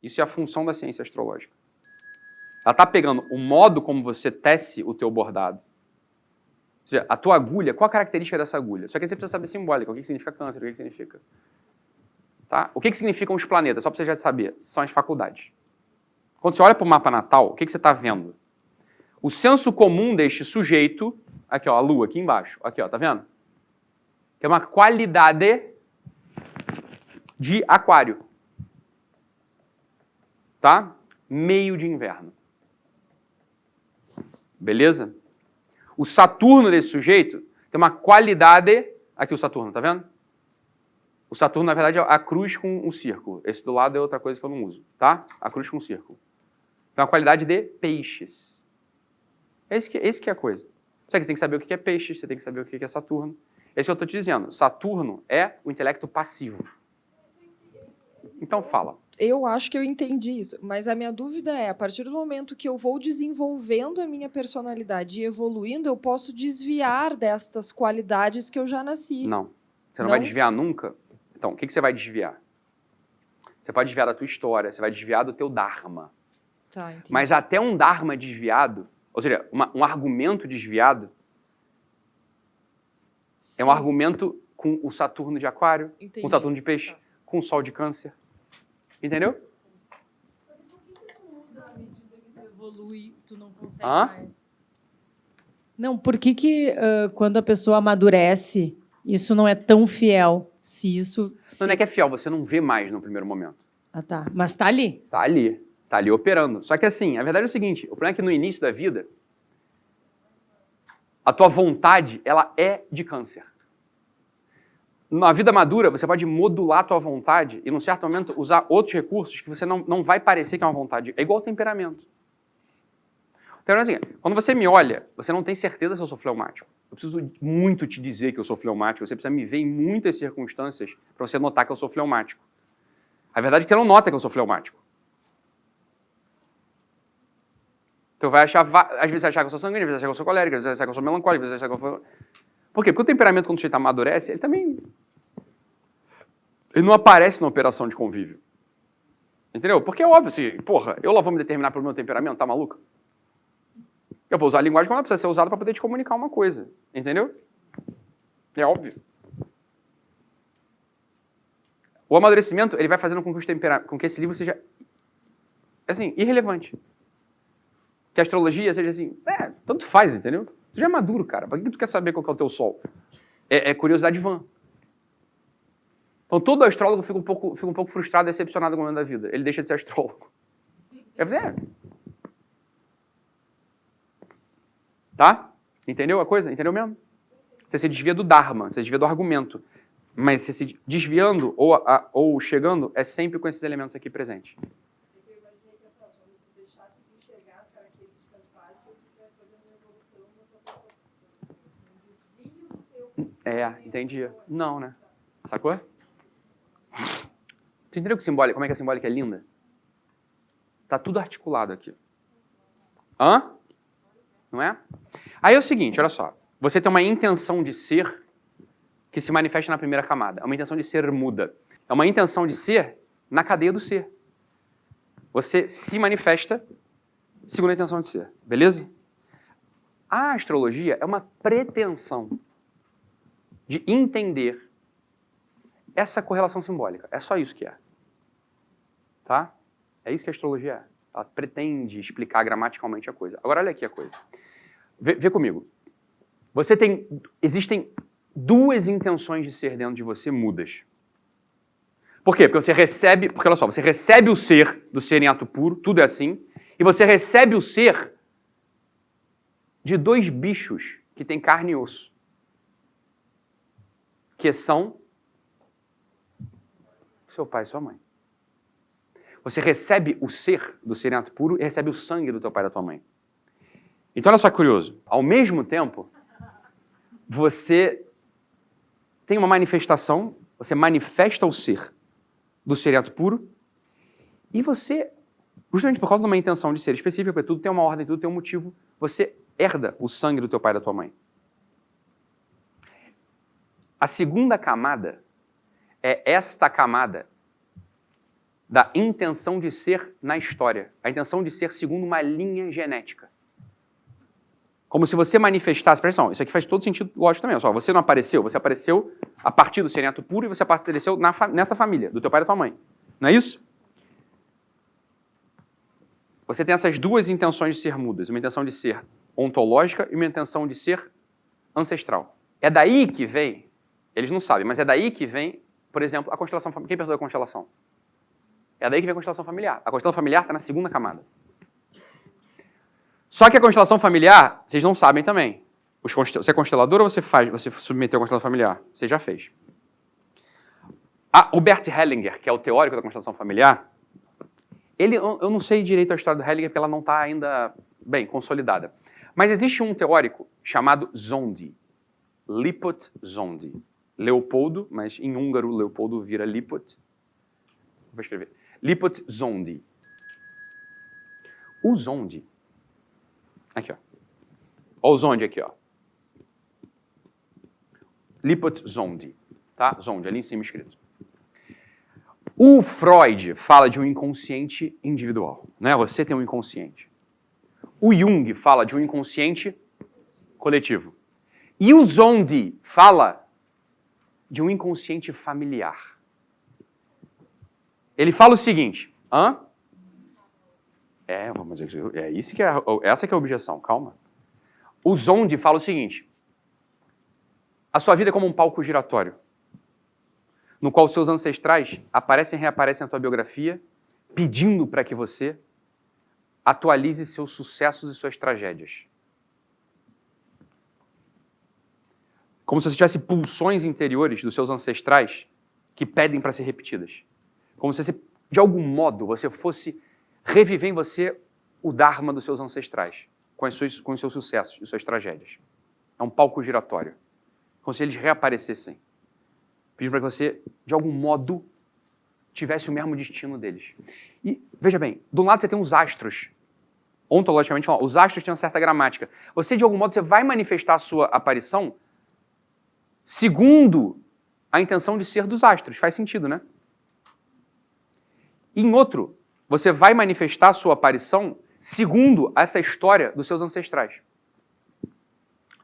Isso é a função da ciência astrológica. Ela está pegando o modo como você tece o teu bordado. Ou seja, a tua agulha, qual a característica dessa agulha? Só que você precisa saber simbólica, o que significa câncer, o que significa. Tá? O que significam os planetas? Só para você já saber, são as faculdades. Quando você olha para o mapa natal, o que você está vendo? O senso comum deste sujeito, aqui ó, a lua aqui embaixo, aqui ó, tá vendo? Tem uma qualidade de aquário. Tá? Meio de inverno. Beleza? O Saturno desse sujeito tem uma qualidade... Aqui o Saturno, tá vendo? O Saturno, na verdade, é a cruz com um círculo. Esse do lado é outra coisa que eu não uso, tá? A cruz com um círculo. Tem uma qualidade de peixes. Esse que é a coisa. Só que você tem que saber o que é peixes, você tem que saber o que é Saturno. Esse que eu estou te dizendo. Saturno é o intelecto passivo. Então fala. Eu acho que eu entendi isso, mas a minha dúvida é, a partir do momento que eu vou desenvolvendo a minha personalidade e evoluindo, eu posso desviar destas qualidades que eu já nasci. Não. Você não vai desviar nunca. Então, o que você vai desviar? Você pode desviar da tua história, você vai desviar do teu dharma. Tá, entendi. Mas até um dharma desviado, ou seja, um argumento desviado, Sim. é um argumento com o Saturno de aquário, Entendi. com o Saturno de peixe, Tá. com o Sol de câncer. Entendeu? Mas por que isso muda à medida que tu evolui, tu não consegue Hã? mais? Não, por que quando a pessoa amadurece, isso não é tão fiel? Se isso... Não é que é fiel, você não vê mais no primeiro momento. Ah, tá. Mas tá ali. Tá ali operando. Só que assim, a verdade é o seguinte, o problema é que no início da vida, a tua vontade, ela é de câncer. Na vida madura, você pode modular a tua vontade e, num certo momento, usar outros recursos que você não vai parecer que é uma vontade. É igual ao temperamento. Então, assim, quando você me olha, você não tem certeza se eu sou fleumático. Eu preciso muito te dizer que eu sou fleumático. Você precisa me ver em muitas circunstâncias para você notar que eu sou fleumático. A verdade é que você não nota que eu sou fleumático. Então vai achar, às vezes achar que eu sou sanguíneo, às vezes achar que eu sou colérico, às vezes achar que eu sou melancólico, às vezes achar que eu sou... Por quê? Porque o temperamento, quando o sujeito amadurece, ele também... Ele não aparece na operação de convívio. Entendeu? Porque é óbvio, assim, porra, eu lá vou me determinar pelo meu temperamento, tá maluco? Eu vou usar a linguagem quando ela precisa ser usada para poder te comunicar uma coisa. Entendeu? É óbvio. O amadurecimento, ele vai fazendo com que esse livro seja, assim, irrelevante. Que a astrologia seja assim, tanto faz, entendeu? Tu já é maduro, cara. Pra que tu quer saber qual que é o teu sol? É curiosidade vã. Então todo astrólogo fica um pouco frustrado, decepcionado com o momento da vida. Ele deixa de ser astrólogo. Tá? Entendeu a coisa? Entendeu mesmo? Você se desvia do dharma, você se desvia do argumento. Mas você se desviando ou chegando é sempre com esses elementos aqui presentes. Eu imaginei que essa aluna deixasse de enxergar as características básicas e estivesse fazendo uma evolução da tua pessoa. Um desvio do teu... Entendi. Não, né? Sacou? Você entendeu como é que a simbólica é linda? Tá tudo articulado aqui. Hã? Não é? Aí é o seguinte, olha só. Você tem uma intenção de ser que se manifesta na primeira camada. É uma intenção de ser muda. É uma intenção de ser na cadeia do ser. Você se manifesta segundo a intenção de ser. Beleza? A astrologia é uma pretensão de entender essa correlação simbólica. É só isso que é. Tá? É isso que a astrologia é. Ela pretende explicar gramaticalmente a coisa. Agora, olha aqui a coisa. Vê comigo. Existem duas intenções de ser dentro de você mudas. Por quê? Porque você recebe... Porque, olha só, você recebe o ser do ser em ato puro, tudo é assim, e você recebe o ser de dois bichos que têm carne e osso. Que são seu pai e sua mãe. Você recebe o ser do ser em ato puro e recebe o sangue do teu pai e da tua mãe. Então, olha só que curioso. Ao mesmo tempo, você tem uma manifestação, você manifesta o ser do ser em ato puro e você, justamente por causa de uma intenção de ser específica, porque tudo tem uma ordem, tudo tem um motivo, você herda o sangue do teu pai e da tua mãe. A segunda camada é esta camada da intenção de ser na história. A intenção de ser segundo uma linha genética. Como se você manifestasse... Presta atenção, isso aqui faz todo sentido, lógico também. Só, você não apareceu, você apareceu a partir do ser neto puro e você apareceu nessa família, do teu pai e da tua mãe. Não é isso? Você tem essas duas intenções de ser mudas. Uma intenção de ser ontológica e uma intenção de ser ancestral. É daí que vem, eles não sabem, mas é daí que vem, por exemplo, a constelação familiar. Quem perguntou a constelação? É daí que vem a constelação familiar. A constelação familiar está na segunda camada. Só que a constelação familiar, vocês não sabem também. Você é constelador ou você submeteu a constelação familiar? Você já fez. O Bert Hellinger, que é o teórico da constelação familiar, eu não sei direito a história do Hellinger porque ela não está ainda bem consolidada. Mas existe um teórico chamado Zondi. Lipot Zondi. Leopoldo, mas em húngaro Leopoldo vira Lipot. Vou escrever. Lipot Zondi. O Zondi. Aqui, ó. Olha o Zondi aqui, ó. Lipot Zondi. Tá? Zondi, ali em cima escrito. O Freud fala de um inconsciente individual. Né? Você tem um inconsciente. O Jung fala de um inconsciente coletivo. E o Zondi fala de um inconsciente familiar. Ele fala o seguinte, essa que é a objeção, calma. O Zondi fala o seguinte, a sua vida é como um palco giratório, no qual seus ancestrais aparecem e reaparecem na tua biografia, pedindo para que você atualize seus sucessos e suas tragédias. Como se você tivesse pulsões interiores dos seus ancestrais que pedem para ser repetidas. Como se, de algum modo, você fosse reviver em você o Dharma dos seus ancestrais, com os seus sucessos e suas tragédias. É um palco giratório. Como se eles reaparecessem. Pedindo para que você, de algum modo, tivesse o mesmo destino deles. E, veja bem, do lado você tem os astros. Ontologicamente falando, os astros têm uma certa gramática. Você, de algum modo, você vai manifestar a sua aparição segundo a intenção de ser dos astros. Faz sentido, né? Em outro, você vai manifestar a sua aparição segundo essa história dos seus ancestrais.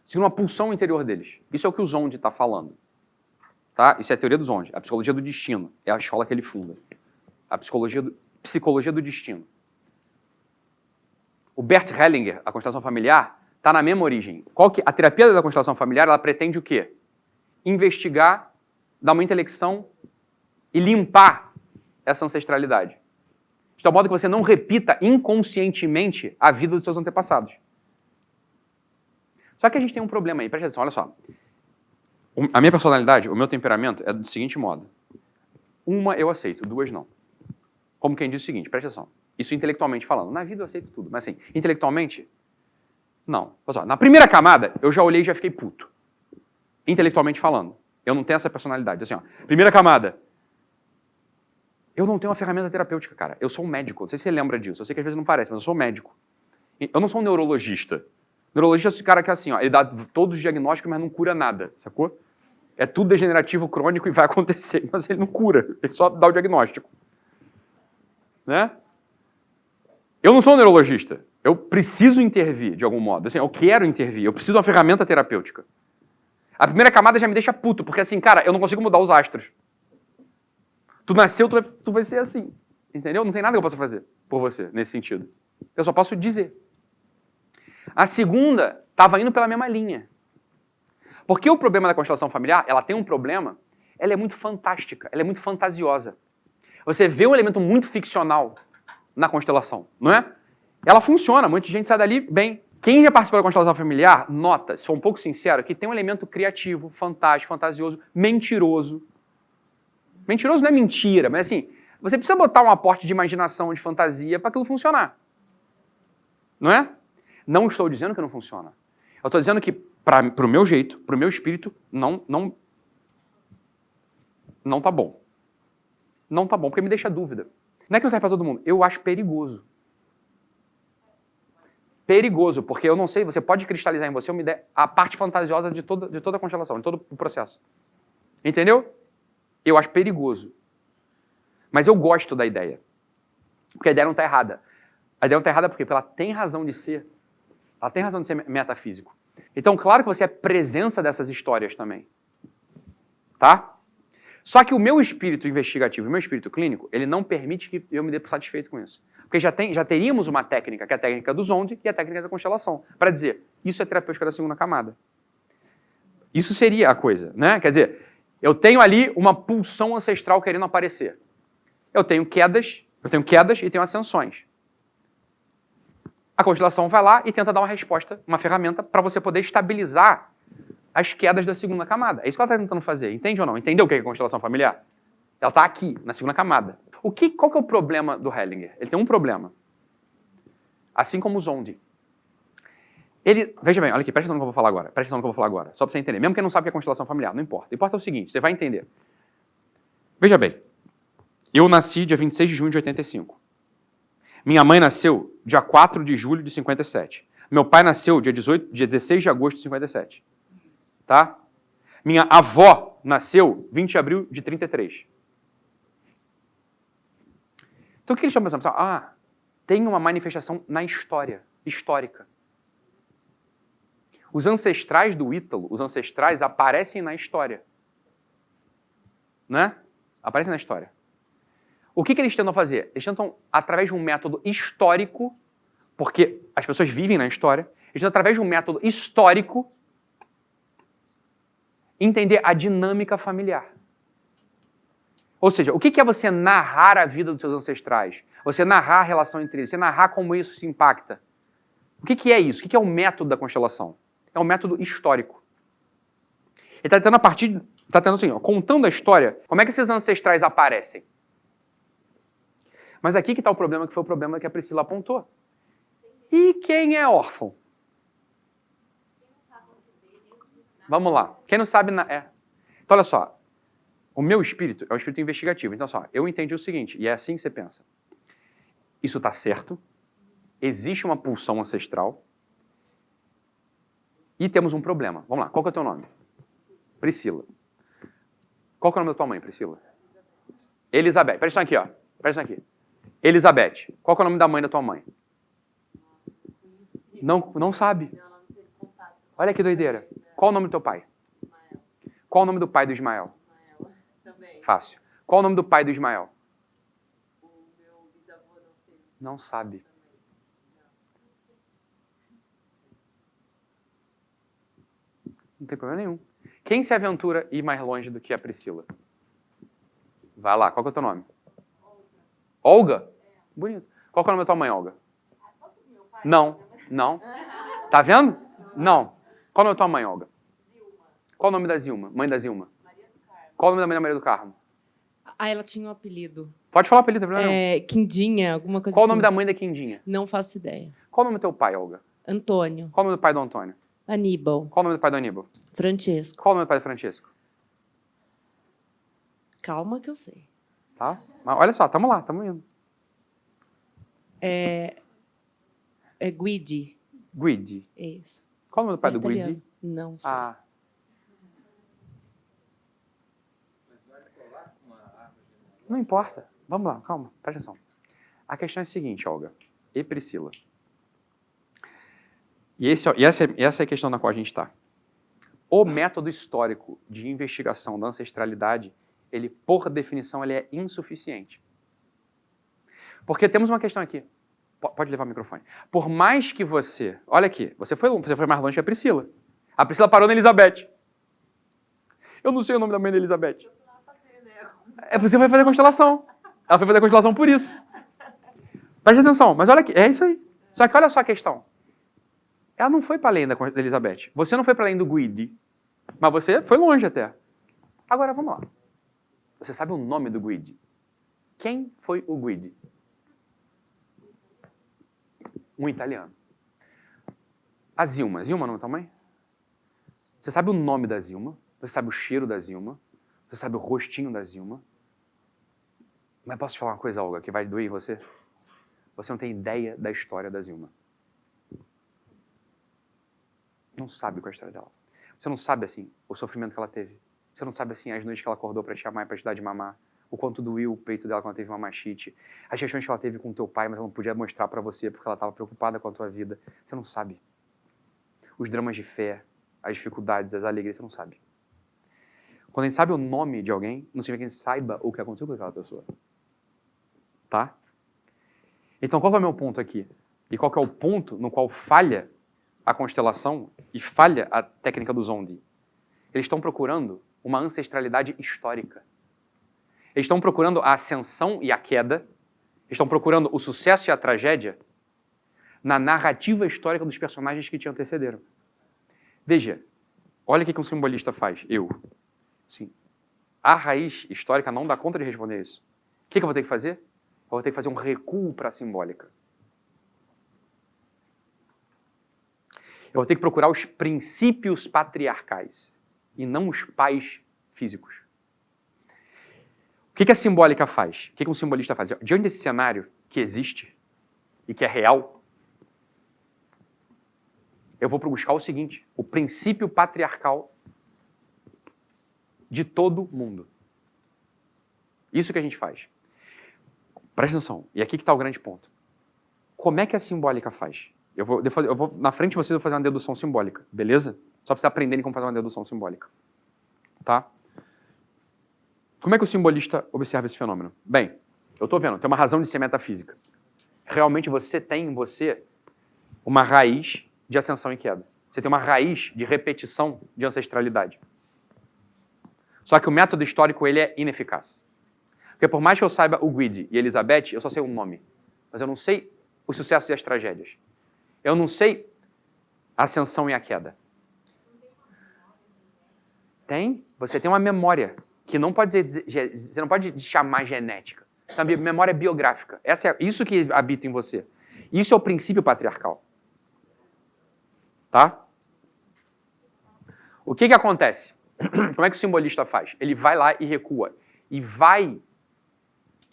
Segundo uma pulsão interior deles. Isso é o que o Zondi está falando. Tá? Isso é a teoria do Zondi. A psicologia do destino. É a escola que ele funda. A psicologia do destino. O Bert Hellinger, a constelação familiar, está na mesma origem. A terapia da constelação familiar, ela pretende o quê? Investigar, dar uma intelecção e limpar essa ancestralidade. De tal modo que você não repita inconscientemente a vida dos seus antepassados. Só que a gente tem um problema aí. Presta atenção, olha só. A minha personalidade, o meu temperamento é do seguinte modo. Uma eu aceito, duas não. Como quem diz o seguinte, presta atenção. Isso intelectualmente falando. Na vida eu aceito tudo, mas assim, intelectualmente, não. Olha só, na primeira camada, eu já olhei e já fiquei puto. Intelectualmente falando. Eu não tenho essa personalidade. Assim, ó, primeira camada. Eu não tenho uma ferramenta terapêutica, cara. Eu sou um médico. Não sei se você lembra disso. Eu sei que às vezes não parece, mas eu sou médico. Eu não sou um neurologista. Neurologista é esse cara que é assim, ó, ele dá todos os diagnósticos, mas não cura nada, sacou? É tudo degenerativo, crônico e vai acontecer. Mas ele não cura, ele só dá o diagnóstico. Né? Eu não sou um neurologista. Eu preciso intervir, de algum modo. Assim, eu quero intervir, eu preciso de uma ferramenta terapêutica. A primeira camada já me deixa puto, porque assim, cara, eu não consigo mudar os astros. Tu nasceu, tu vai ser assim. Entendeu? Não tem nada que eu possa fazer por você, nesse sentido. Eu só posso dizer. A segunda estava indo pela mesma linha. Porque o problema da constelação familiar, ela tem um problema, ela é muito fantástica, ela é muito fantasiosa. Você vê um elemento muito ficcional na constelação, não é? Ela funciona, muita gente sai dali bem. Quem já participou da constelação familiar, nota, se for um pouco sincero, que tem um elemento criativo, fantástico, fantasioso, mentiroso. Mentiroso não é mentira, mas assim, você precisa botar um aporte de imaginação, de fantasia para aquilo funcionar. Não é? Não estou dizendo que não funciona. Eu estou dizendo que, para o meu jeito, para o meu espírito, não tá bom. Não tá bom, porque me deixa dúvida. Não é que não serve para todo mundo. Eu acho perigoso. Perigoso, porque eu não sei, você pode cristalizar em você uma ideia, a parte fantasiosa de toda a constelação, de todo o processo. Entendeu? Eu acho perigoso. Mas eu gosto da ideia. Porque a ideia não está errada. A ideia não está errada porque ela tem razão de ser. Ela tem razão de ser metafísico. Então, claro que você é presença dessas histórias também. Tá? Só que o meu espírito investigativo, o meu espírito clínico, ele não permite que eu me dê por satisfeito com isso. Porque já teríamos uma técnica, que é a técnica do Zonde e a técnica da constelação, para dizer, isso é terapêutica da segunda camada. Isso seria a coisa, né? Quer dizer, eu tenho ali uma pulsão ancestral querendo aparecer. Eu tenho quedas e tenho ascensões. A constelação vai lá e tenta dar uma resposta, uma ferramenta, para você poder estabilizar as quedas da segunda camada. É isso que ela está tentando fazer, entende ou não? Entendeu o que é constelação familiar? Ela está aqui, na segunda camada. Qual que é o problema do Hellinger? Ele tem um problema. Assim como o Zonde. Veja bem, olha aqui, presta atenção no que eu vou falar agora. Presta atenção no que eu vou falar agora, só para você entender. Mesmo que não sabe o que é constelação familiar, não importa. O que importa é o seguinte, você vai entender. Veja bem, eu nasci dia 26 de junho de 85. Minha mãe nasceu dia 4 de julho de 57. Meu pai nasceu dia 16 de agosto de 57. Tá? Minha avó nasceu 20 de abril de 33. Então o que eles estão pensando? Tem uma manifestação na história, histórica. Os ancestrais do Ítalo, os ancestrais aparecem na história. Né? Aparecem na história. O que eles tentam fazer? Eles tentam, através de um método histórico, porque as pessoas vivem na história, eles tentam, através de um método histórico, entender a dinâmica familiar. Ou seja, o que é você narrar a vida dos seus ancestrais? Você narrar a relação entre eles, você narrar como isso se impacta. O que é isso? O que é o método da constelação? É um método histórico. Ele está tentando assim, contando a história, como é que esses ancestrais aparecem? Mas aqui que está o problema, que foi o problema que a Priscila apontou. E quem é órfão? Vamos lá. Quem não sabe... Então, olha só. O meu espírito é um espírito investigativo. Então, só, eu entendi o seguinte, e é assim que você pensa. Isso está certo. Existe uma pulsão ancestral. E temos um problema. Vamos lá. Qual que é o teu nome? Priscila. Qual que é o nome da tua mãe, Priscila? Elizabeth. Presta atenção aqui, ó. Presta atenção aqui. Elizabeth. Qual que é o nome da mãe da tua mãe? Não sabe. Olha que doideira. Qual o nome do teu pai? Qual o nome do pai do Ismael? Fácil. Qual o nome do pai do Ismael? Não sabe. Não tem problema nenhum. Quem se aventura ir mais longe do que a Priscila? Vai lá, qual que é o teu nome? Olga? Bonito. Qual que é o nome da tua mãe, Olga? Não. Tá vendo? Não. Qual é o nome da tua mãe, Olga? Qual o nome da Zilma? Mãe da Zilma? Qual o nome da mãe da Maria do Carmo? Ela tinha um apelido. Pode falar o apelido, não tem problema nenhum. Quindinha, alguma coisa Qual o assim. nome da mãe da Quindinha? Não faço ideia. Qual o nome do teu pai, Olga? Antônio. Qual o nome do pai do Antônio? Aníbal. Qual o nome do pai do Aníbal? Francesco. Qual o nome do pai do Francisco? Calma que eu sei. Tá? Mas olha só, tamo lá, tamo indo. É Guidi. Guidi. É isso. Qual o nome do pai do Italiano. Guidi? Não sei. Não importa. Vamos lá, calma, presta atenção. A questão é a seguinte, Olga e Priscila. E essa é a questão na qual a gente está. O método histórico de investigação da ancestralidade, ele, por definição, ele é insuficiente. Porque temos uma questão aqui. Pode levar o microfone. Por mais que você... Olha aqui, você foi mais longe que a Priscila. A Priscila parou na Elizabeth. Eu não sei o nome da mãe da Elizabeth. Você vai fazer constelação. Ela foi fazer constelação por isso. Preste atenção, mas olha aqui, é isso aí. Só que olha só a questão. Ela não foi para além da Elizabeth. Você não foi para além do Guidi. Mas você foi longe até. Agora, vamos lá. Você sabe o nome do Guidi? Quem foi o Guidi? Um italiano. A Zilma. Zilma não é tua mãe? Você sabe o nome da Zilma? Você sabe o cheiro da Zilma? Você sabe o rostinho da Zilma? Mas posso te falar uma coisa, Olga, que vai doer em você? Você não tem ideia da história da Zilma. Não sabe qual é a história dela. Você não sabe, assim, o sofrimento que ela teve. Você não sabe, assim, as noites que ela acordou para te amar e para te dar de mamar. o quanto doeu o peito dela quando ela teve uma machite, as questões que ela teve com o teu pai, mas ela não podia mostrar para você porque ela estava preocupada com a tua vida. Você não sabe. Os dramas de fé, as dificuldades, as alegrias, você não sabe. Quando a gente sabe o nome de alguém, não significa que a gente saiba o que aconteceu com aquela pessoa. Tá? Então, qual é o meu ponto aqui? E qual que é o ponto no qual falha a constelação e falha a técnica do Zondi? Eles estão procurando uma ancestralidade histórica. Eles estão procurando a ascensão e a queda. Eles estão procurando o sucesso e a tragédia na narrativa histórica dos personagens que te antecederam. Veja, olha o que um simbolista faz. Sim. A raiz histórica não dá conta de responder isso. O que eu vou ter que fazer? Eu vou ter que fazer um recuo para a simbólica. Eu vou ter que procurar os princípios patriarcais e não os pais físicos. O que a simbólica faz? O que um simbolista faz? Diante desse cenário que existe e que é real, eu vou buscar o seguinte, o princípio patriarcal de todo mundo. Isso que a gente faz. Presta atenção, e aqui que está o grande ponto. Como é que a simbólica faz? Eu vou na frente de vocês, eu vou fazer uma dedução simbólica, beleza? Só para vocês aprenderem como fazer uma dedução simbólica. Tá? Como é que o simbolista observa esse fenômeno? Bem, eu estou vendo, tem uma razão de ser metafísica. Realmente você tem em você uma raiz de ascensão e queda. Você tem uma raiz de repetição de ancestralidade. Só que o método histórico ele é ineficaz. Porque por mais que eu saiba o Guidi e Elizabeth, eu só sei o nome. Mas eu não sei os sucessos e as tragédias. Eu não sei a ascensão e a queda. Tem. Você tem uma memória que não pode dizer, você não pode chamar genética. Isso é uma memória biográfica. Isso que habita em você. Isso é o princípio patriarcal. Tá? O que acontece? Como é que o simbolista faz? Ele vai lá e recua. E vai,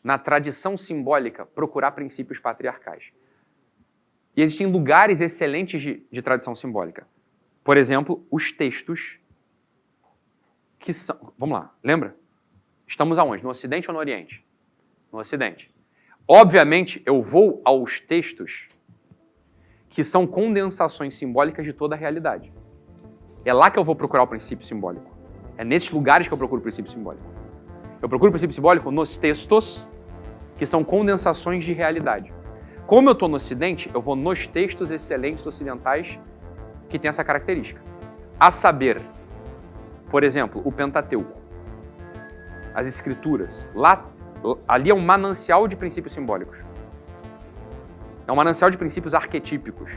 na tradição simbólica, procurar princípios patriarcais. E existem lugares excelentes de tradição simbólica. Por exemplo, os textos que são... Vamos lá, lembra? Estamos aonde? No Ocidente ou no Oriente? No Ocidente. Obviamente, eu vou aos textos que são condensações simbólicas de toda a realidade. É lá que eu vou procurar o princípio simbólico. É nesses lugares que eu procuro o princípio simbólico. Eu procuro o princípio simbólico nos textos que são condensações de realidade. Como eu estou no Ocidente, eu vou nos textos excelentes ocidentais que têm essa característica. A saber, por exemplo, o Pentateuco, as Escrituras. Ali é um manancial de princípios simbólicos. É um manancial de princípios arquetípicos.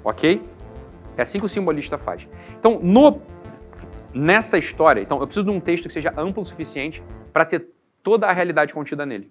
Ok? É assim que o simbolista faz. Então, nessa história, eu preciso de um texto que seja amplo o suficiente para ter toda a realidade contida nele.